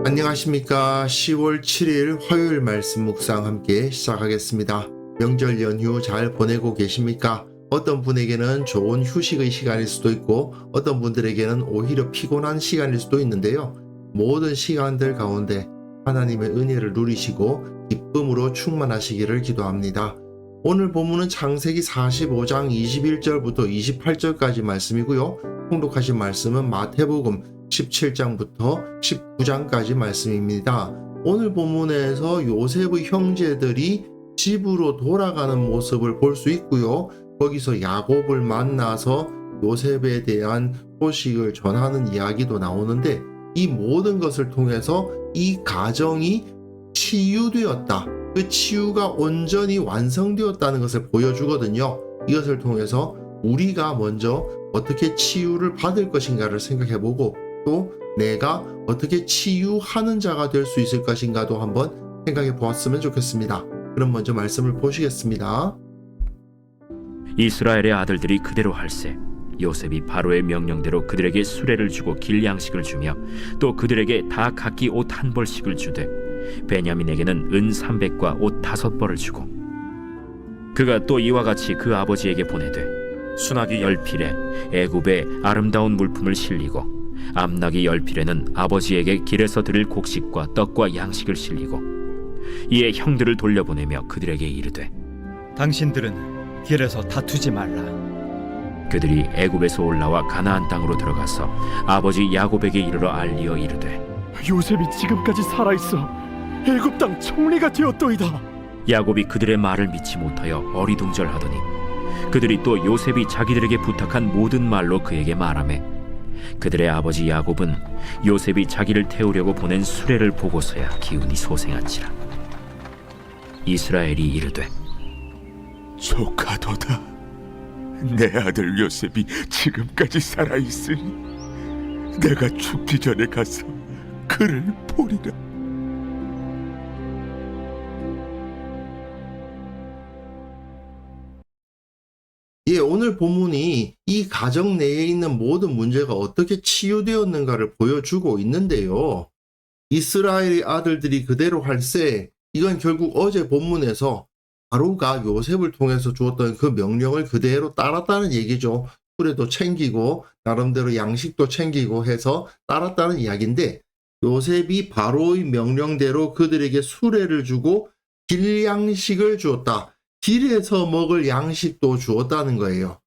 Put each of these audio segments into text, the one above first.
안녕하십니까. 10월 7일 화요일 말씀 묵상 함께 시작하겠습니다. 명절 연휴 잘 보내고 계십니까? 어떤 분에게는 좋은 휴식의 시간일 수도 있고 어떤 분들에게는 오히려 피곤한 시간일 수도 있는데요. 모든 시간들 가운데 하나님의 은혜를 누리시고 기쁨으로 충만하시기를 기도합니다. 오늘 본문은 창세기 45장 21절부터 28절까지 말씀이고요. 통독하신 말씀은 마태복음 17장부터 19장까지 말씀입니다. 오늘 본문에서 요셉의 형제들이 집으로 돌아가는 모습을 볼 수 있고요. 거기서 야곱을 만나서 요셉에 대한 소식을 전하는 이야기도 나오는데 이 모든 것을 통해서 이 가정이 치유되었다. 그 치유가 온전히 완성되었다는 것을 보여주거든요. 이것을 통해서 우리가 먼저 어떻게 치유를 받을 것인가를 생각해보고 또 내가 어떻게 치유하는 자가 될 수 있을 것인가도 한번 생각해 보았으면 좋겠습니다. 그럼 먼저 말씀을 보시겠습니다. 이스라엘의 아들들이 그대로 할세 요셉이 바로의 명령대로 그들에게 수레를 주고 길 양식을 주며 또 그들에게 다 각기 옷 한 벌씩을 주되 베냐민에게는 은 300과 옷 5벌을 주고 그가 또 이와 같이 그 아버지에게 보내되 수나기 10필에 애굽의 아름다운 물품을 실리고 암나기 10필에는 아버지에게 길에서 드릴 곡식과 떡과 양식을 실리고 이에 형들을 돌려보내며 그들에게 이르되 당신들은 길에서 다투지 말라. 그들이 애굽에서 올라와 가나안 땅으로 들어가서 아버지 야곱에게 이르러 알리어 이르되 요셉이 지금까지 살아있어 애굽 땅 총리가 되었도이다. 야곱이 그들의 말을 믿지 못하여 어리둥절하더니 그들이 또 요셉이 자기들에게 부탁한 모든 말로 그에게 말하매 그들의 아버지 야곱은 요셉이 자기를 태우려고 보낸 수레를 보고서야 기운이 솟행한지라. 이스라엘이 이르되 조카도다. 내 아들 요셉이 지금까지 살아있으니 내가 죽기 전에 가서 그를 보리라. 오늘 본문이 이 가정 내에 있는 모든 문제가 어떻게 치유되었는가를 보여주고 있는데요. 이스라엘의 아들들이 그대로 할세, 이건 결국 어제 본문에서 바로가 요셉을 통해서 주었던 그 명령을 그대로 따랐다는 얘기죠. 수레도 챙기고 나름대로 양식도 챙기고 해서 따랐다는 이야기인데 요셉이 바로의 명령대로 그들에게 수레를 주고 길 양식을 주었다. 길에서 먹을 양식도 주었다는 거예요.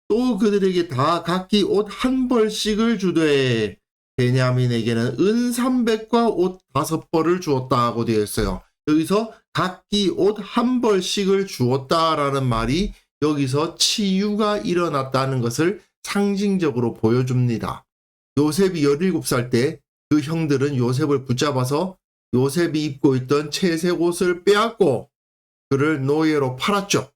또 그들에게 다 각기 옷 한 벌씩을 주되 베냐민에게는 은 300과 옷 5벌을 주었다고 되어 있어요. 여기서 각기 옷 한 벌씩을 주었다라는 말이 여기서 치유가 일어났다는 것을 상징적으로 보여줍니다. 요셉이 17살 때 그 형들은 요셉을 붙잡아서 요셉이 입고 있던 채색 옷을 빼앗고 그를 노예로 팔았죠.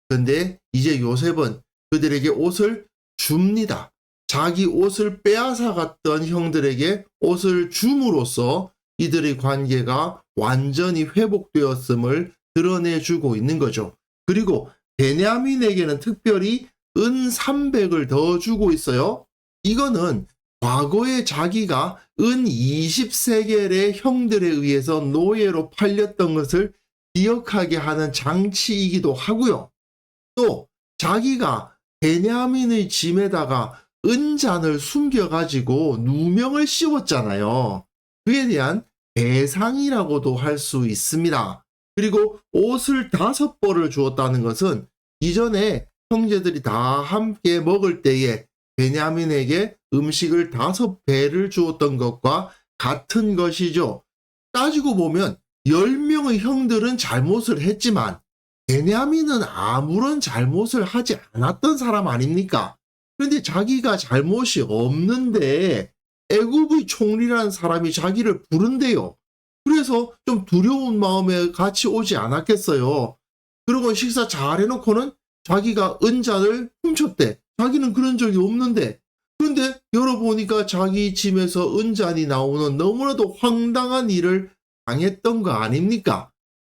그런데 이제 요셉은 그들에게 옷을 줍니다. 자기 옷을 빼앗아 갔던 형들에게 옷을 줌으로써 이들의 관계가 완전히 회복되었음을 드러내주고 있는 거죠. 그리고 베냐민에게는 특별히 은 300을 더 주고 있어요. 이거는 과거에 자기가 은 20세겔의 형들에 의해서 노예로 팔렸던 것을 기억하게 하는 장치이기도 하고요. 또 자기가 베냐민의 짐에다가 은잔을 숨겨가지고 누명을 씌웠잖아요. 그에 대한 배상이라고도 할 수 있습니다. 그리고 옷을 5벌을 주었다는 것은 이전에 형제들이 다 함께 먹을 때에 베냐민에게 음식을 5배를 주었던 것과 같은 것이죠. 따지고 보면 10명의 형들은 잘못을 했지만 베냐민은 아무런 잘못을 하지 않았던 사람 아닙니까? 그런데 자기가 잘못이 없는데 애굽의 총리라는 사람이 자기를 부른대요. 그래서 좀 두려운 마음에 같이 오지 않았겠어요. 그리고 식사 잘 해놓고는 자기가 은잔을 훔쳤대. 자기는 그런 적이 없는데. 그런데 열어보니까 자기 짐에서 은잔이 나오는 너무나도 황당한 일을 당했던 거 아닙니까?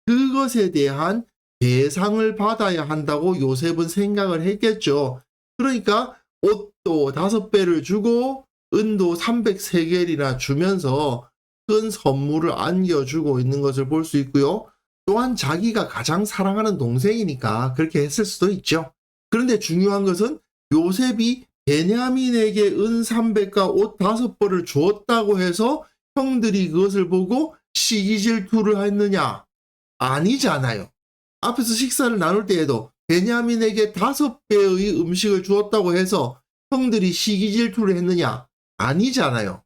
그것에 대한 배상을 받아야 한다고 요셉은 생각을 했겠죠. 그러니까 옷도 5배를 주고 은도 300세겔이나 주면서 큰 선물을 안겨주고 있는 것을 볼 수 있고요. 또한 자기가 가장 사랑하는 동생이니까 그렇게 했을 수도 있죠. 그런데 중요한 것은 요셉이 베냐민에게 은 300과 옷 5벌을 주었다고 해서 형들이 그것을 보고 시기 질투를 했느냐? 아니잖아요. 앞에서 식사를 나눌 때에도 베냐민에게 5배의 음식을 주었다고 해서 형들이 시기 질투를 했느냐? 아니잖아요.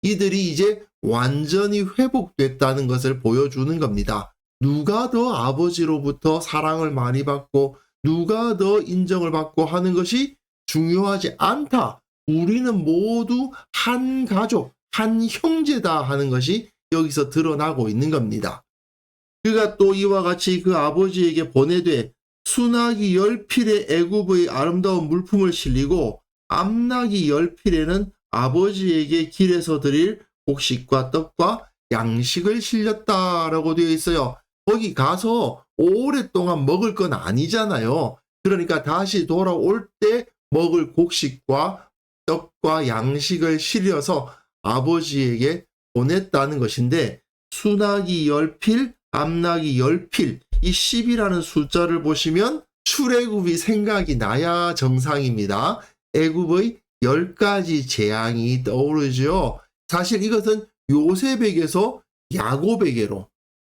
이들이 이제 완전히 회복됐다는 것을 보여주는 겁니다. 누가 더 아버지로부터 사랑을 많이 받고 누가 더 인정을 받고 하는 것이 중요하지 않다. 우리는 모두 한 가족, 한 형제다 하는 것이 여기서 드러나고 있는 겁니다. 그가 또 이와 같이 그 아버지에게 보내되 수나기 10필에 애굽의 아름다운 물품을 실리고 암나기 10필에는 아버지에게 길에서 드릴 곡식과 떡과 양식을 실렸다라고 되어 있어요. 거기 가서 오랫동안 먹을 건 아니잖아요. 그러니까 다시 돌아올 때 먹을 곡식과 떡과 양식을 실려서 아버지에게 보냈다는 것인데 수나기 10필, 암나기 10필 이 10이라는 숫자를 보시면 출애굽이 생각이 나야 정상입니다. 애굽의 10가지 재앙이 떠오르죠. 사실 이것은 요셉에게서 야곱에게로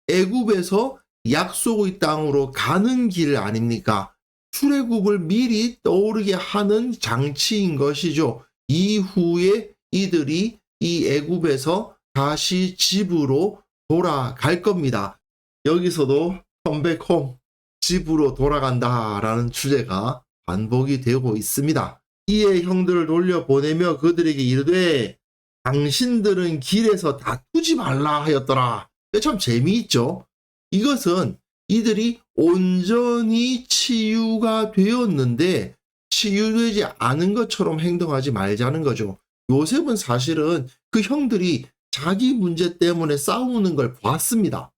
애굽에서 약속의 땅으로 가는 길 아닙니까? 출애굽을 미리 떠오르게 하는 장치인 것이죠. 이후에 이들이 이 애굽에서 다시 집으로 돌아갈 겁니다. 여기서도 컴백홈, 집으로 돌아간다라는 주제가 반복이 되고 있습니다. 이에 형들을 돌려보내며 그들에게 이르되 당신들은 길에서 다투지 말라 하였더라. 참 재미있죠. 이것은 이들이 온전히 치유가 되었는데 치유되지 않은 것처럼 행동하지 말자는 거죠. 요셉은 사실은 그 형들이 자기 문제 때문에 싸우는 걸 봤습니다.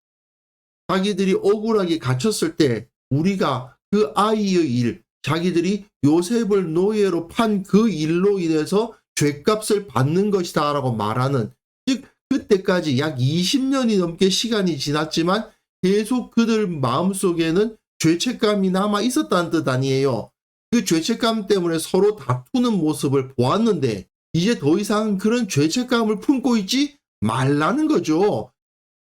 자기들이 억울하게 갇혔을 때 우리가 그 아이의 일, 자기들이 요셉을 노예로 판 그 일로 인해서 죗값을 받는 것이다 라고 말하는, 즉 그때까지 약 20년이 넘게 시간이 지났지만 계속 그들 마음속에는 죄책감이 남아 있었다는 뜻 아니에요. 그 죄책감 때문에 서로 다투는 모습을 보았는데 이제 더 이상 그런 죄책감을 품고 있지 말라는 거죠.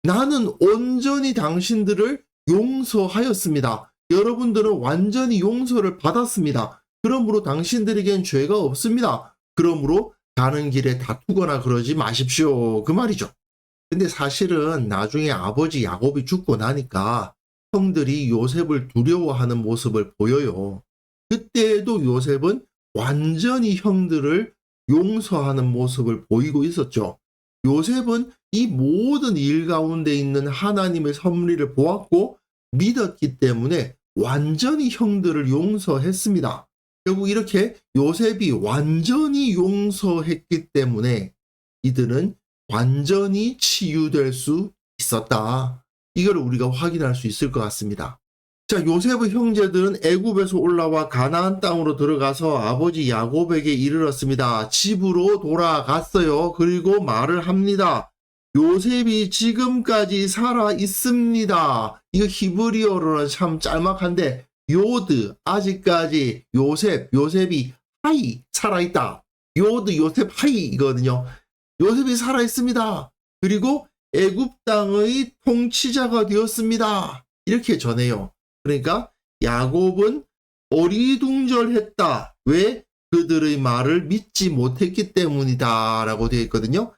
나는 온전히 당신들을 용서하였습니다. 여러분들은 완전히 용서를 받았습니다. 그러므로 당신들에겐 죄가 없습니다. 그러므로 가는 길에 다투거나 그러지 마십시오. 그 말이죠. 근데 사실은 나중에 아버지 야곱이 죽고 나니까 형들이 요셉을 두려워하는 모습을 보여요. 그때에도 요셉은 완전히 형들을 용서하는 모습을 보이고 있었죠. 요셉은 이 모든 일 가운데 있는 하나님의 섭리를 보았고 믿었기 때문에 완전히 형들을 용서했습니다. 결국 이렇게 요셉이 완전히 용서했기 때문에 이들은 완전히 치유될 수 있었다. 이걸 우리가 확인할 수 있을 것 같습니다. 자, 요셉의 형제들은 애굽에서 올라와 가나안 땅으로 들어가서 아버지 야곱에게 이르렀습니다. 집으로 돌아갔어요. 그리고 말을 합니다. 요셉이 지금까지 살아 있습니다. 이거 히브리어로는 참 짤막한데 요드, 아직까지 요셉이 하이 살아있다. 요드, 요셉 하이거든요. 요셉이 살아있습니다. 그리고 애굽 땅의 통치자가 되었습니다. 이렇게 전해요. 그러니까 야곱은 어리둥절했다. 왜? 그들의 말을 믿지 못했기 때문이다 라고 되어 있거든요.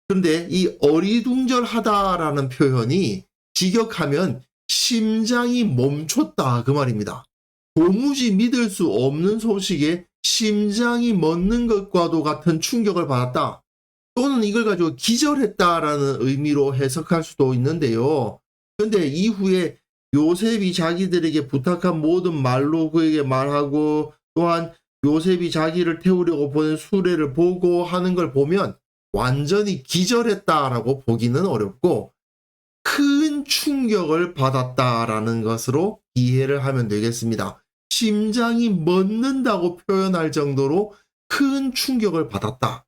그런데 이 어리둥절하다라는 표현이 직역하면 심장이 멈췄다 그 말입니다. 도무지 믿을 수 없는 소식에 심장이 멎는 것과도 같은 충격을 받았다. 또는 이걸 가지고 기절했다라는 의미로 해석할 수도 있는데요. 그런데 이후에 요셉이 자기들에게 부탁한 모든 말로 그에게 말하고 또한 요셉이 자기를 태우려고 보낸 수레를 보고 하는 걸 보면 완전히 기절했다라고 보기는 어렵고 큰 충격을 받았다라는 것으로 이해를 하면 되겠습니다. 심장이 멎는다고 표현할 정도로 큰 충격을 받았다.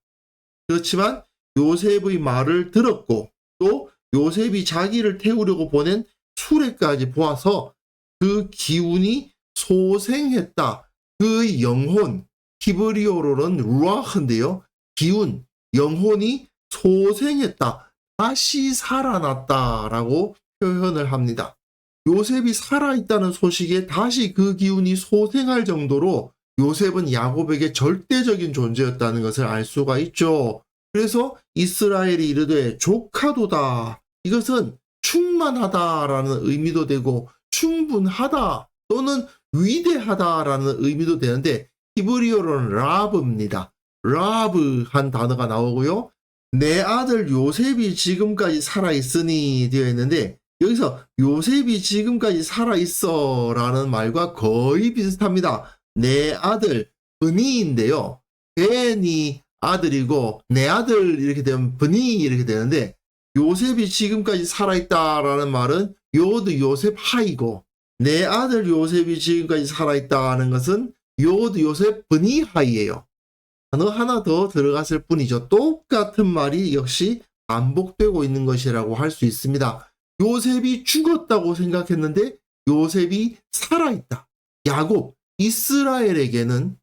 그렇지만 요셉의 말을 들었고 또 요셉이 자기를 태우려고 보낸 수레까지 보아서 그 기운이 소생했다. 그 영혼, 히브리어로는 루아흐인데요. 기운, 영혼이 소생했다. 다시 살아났다라고 표현을 합니다. 요셉이 살아있다는 소식에 다시 그 기운이 소생할 정도로 요셉은 야곱에게 절대적인 존재였다는 것을 알 수가 있죠. 그래서 이스라엘이 이르되 조카도다. 이것은 충만하다라는 의미도 되고 충분하다 또는 위대하다라는 의미도 되는데 히브리어로는 라브입니다. 라브한 단어가 나오고요. 내 아들 요셉이 지금까지 살아있으니 되어 있는데 여기서 요셉이 지금까지 살아있어 라는 말과 거의 비슷합니다. 내 아들 브니인데요. 벤이 아들이고 내 아들 이렇게 되면 브니 이렇게 되는데 요셉이 지금까지 살아있다라는 말은 요드 요셉 하이고 내 아들 요셉이 지금까지 살아있다는 것은 요드 요셉 브니 하이예요. 단어 하나 더 들어갔을 뿐이죠. 똑같은 말이 역시 반복되고 있는 것이라고 할 수 있습니다. 요셉이 죽었다고 생각했는데 요셉이 살아있다. 야곱, 이스라엘에게는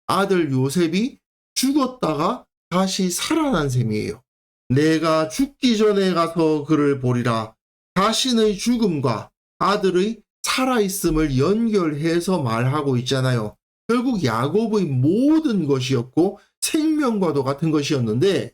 아들 요셉이 죽었다가 다시 살아난 셈이에요. 내가 죽기 전에 가서 그를 보리라. 자신의 죽음과 아들의 살아있음을 연결해서 말하고 있잖아요. 결국 야곱의 모든 것이었고 생명과도 같은 것이었는데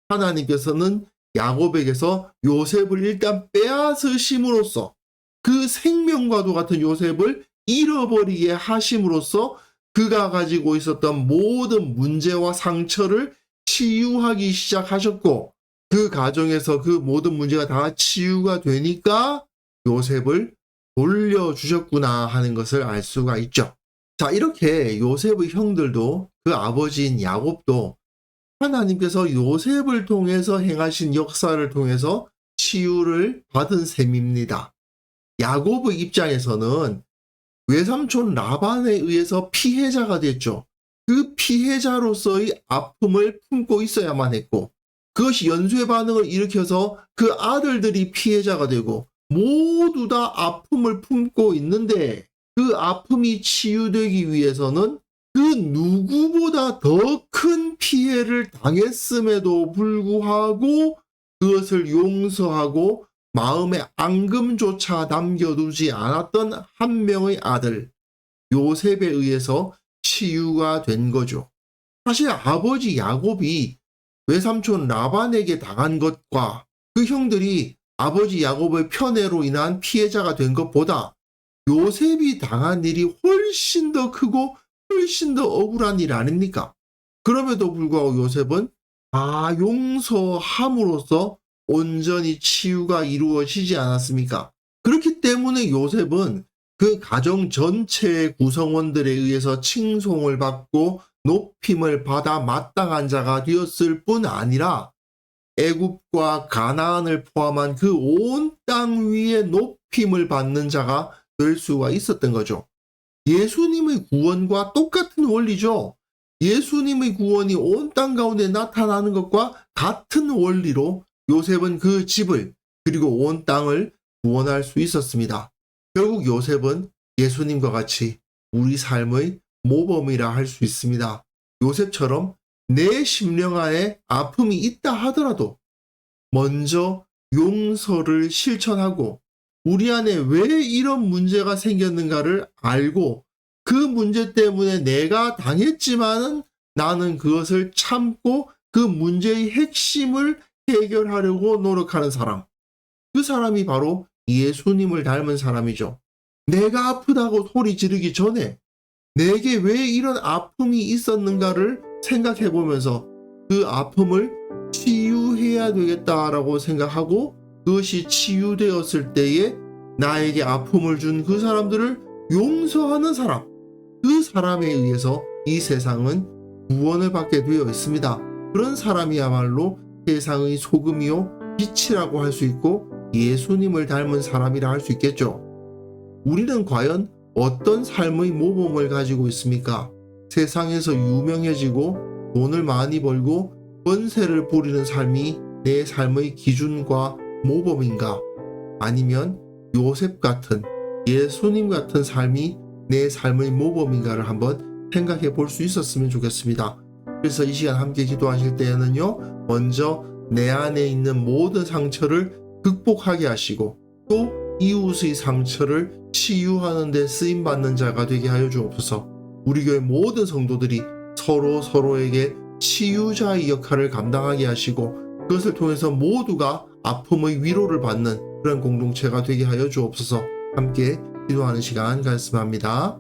하나님께서는 야곱에게서 요셉을 일단 빼앗으심으로써 그 생명과도 같은 요셉을 잃어버리게 하심으로써 그가 가지고 있었던 모든 문제와 상처를 치유하기 시작하셨고 그 가정에서 그 모든 문제가 다 치유가 되니까 요셉을 돌려주셨구나 하는 것을 알 수가 있죠. 자, 이렇게 요셉의 형들도 그 아버지인 야곱도 하나님께서 요셉을 통해서 행하신 역사를 통해서 치유를 받은 셈입니다. 야곱의 입장에서는 외삼촌 라반에 의해서 피해자가 됐죠. 그 피해자로서의 아픔을 품고 있어야만 했고 그것이 연쇄 반응을 일으켜서 그 아들들이 피해자가 되고 모두 다 아픔을 품고 있는데 그 아픔이 치유되기 위해서는 그 누구보다 더 큰 피해를 당했음에도 불구하고 그것을 용서하고 마음에 앙금조차 남겨두지 않았던 한 명의 아들 요셉에 의해서 치유가 된 거죠. 사실 아버지 야곱이 외삼촌 라반에게 당한 것과 그 형들이 아버지 야곱의 편애로 인한 피해자가 된 것보다 요셉이 당한 일이 훨씬 더 크고 훨씬 더 억울한 일 아닙니까? 그럼에도 불구하고 요셉은 다 용서함으로써 온전히 치유가 이루어지지 않았습니까? 그렇기 때문에 요셉은 그 가정 전체의 구성원들에 의해서 칭송을 받고 높임을 받아 마땅한 자가 되었을 뿐 아니라 애굽과 가나안을 포함한 그 온 땅 위에 높임을 받는 자가 될 수가 있었던 거죠. 예수님의 구원과 똑같은 원리죠. 예수님의 구원이 온 땅 가운데 나타나는 것과 같은 원리로 요셉은 그 집을 그리고 온 땅을 구원할 수 있었습니다. 결국 요셉은 예수님과 같이 우리 삶의 모범이라 할 수 있습니다. 요셉처럼 내 심령 안에 아픔이 있다 하더라도 먼저 용서를 실천하고 우리 안에 왜 이런 문제가 생겼는가를 알고 그 문제 때문에 내가 당했지만은 나는 그것을 참고 그 문제의 핵심을 해결하려고 노력하는 사람. 그 사람이 바로 예수님을 닮은 사람이죠. 내가 아프다고 소리 지르기 전에 내게 왜 이런 아픔이 있었는가를 생각해 보면서 그 아픔을 치유해야 되겠다라고 생각하고 그것이 치유되었을 때에 나에게 아픔을 준 그 사람들을 용서하는 사람. 그 사람에 의해서 이 세상은 구원을 받게 되어 있습니다. 그런 사람이야말로 세상의 소금이요 빛이라고 할 수 있고 예수님을 닮은 사람이라 할 수 있겠죠. 우리는 과연 어떤 삶의 모범을 가지고 있습니까? 세상에서 유명해지고 돈을 많이 벌고 권세를 부리는 삶이 내 삶의 기준과 모범인가? 아니면 요셉 같은, 예수님 같은 삶이 내 삶의 모범인가를 한번 생각해 볼 수 있었으면 좋겠습니다. 그래서 이 시간 함께 기도하실 때에는요, 먼저 내 안에 있는 모든 상처를 극복하게 하시고 또 이웃의 상처를 치유하는 데 쓰임받는 자가 되게 하여 주옵소서. 우리 교회 모든 성도들이 서로에게 치유자의 역할을 감당하게 하시고 그것을 통해서 모두가 아픔의 위로를 받는 그런 공동체가 되게 하여 주옵소서. 함께 기도하는 시간 갖습니다.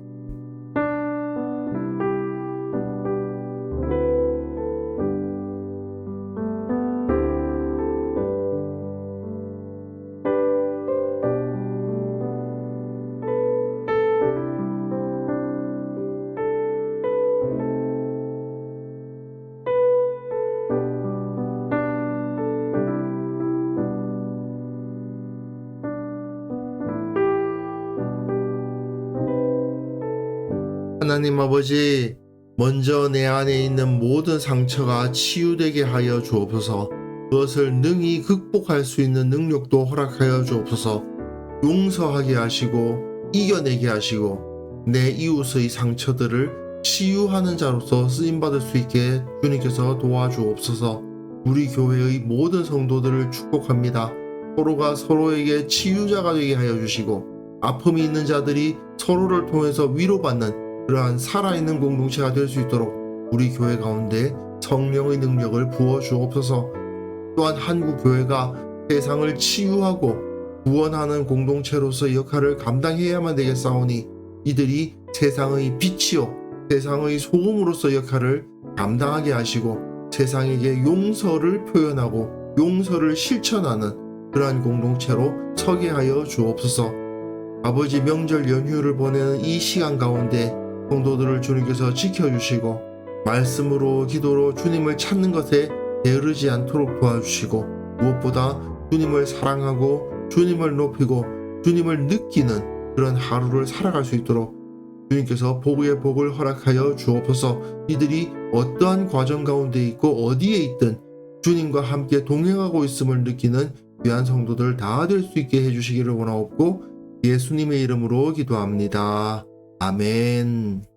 하나님 아버지, 먼저 내 안에 있는 모든 상처가 치유되게 하여 주옵소서. 그것을 능히 극복할 수 있는 능력도 허락하여 주옵소서. 용서하게 하시고 이겨내게 하시고 내 이웃의 상처들을 치유하는 자로서 쓰임받을 수 있게 주님께서 도와주옵소서. 우리 교회의 모든 성도들을 축복합니다. 서로가 서로에게 치유자가 되게 하여 주시고 아픔이 있는 자들이 서로를 통해서 위로받는 그러한 살아있는 공동체가 될 수 있도록 우리 교회 가운데 성령의 능력을 부어 주옵소서. 또한 한국 교회가 세상을 치유하고 구원하는 공동체로서 역할을 감당해야만 되겠사오니 이들이 세상의 빛이요 세상의 소금으로서 역할을 감당하게 하시고 세상에게 용서를 표현하고 용서를 실천하는 그러한 공동체로 서게 하여 주옵소서. 아버지, 명절 연휴를 보내는 이 시간 가운데 성도들을 주님께서 지켜주시고 말씀으로 기도로 주님을 찾는 것에 게으르지 않도록 도와주시고 무엇보다 주님을 사랑하고 주님을 높이고 주님을 느끼는 그런 하루를 살아갈 수 있도록 주님께서 복의 복을 허락하여 주옵소서. 이들이 어떠한 과정 가운데 있고 어디에 있든 주님과 함께 동행하고 있음을 느끼는 귀한 성도들 다 될 수 있게 해주시기를 원하옵고 예수님의 이름으로 기도합니다. 아멘.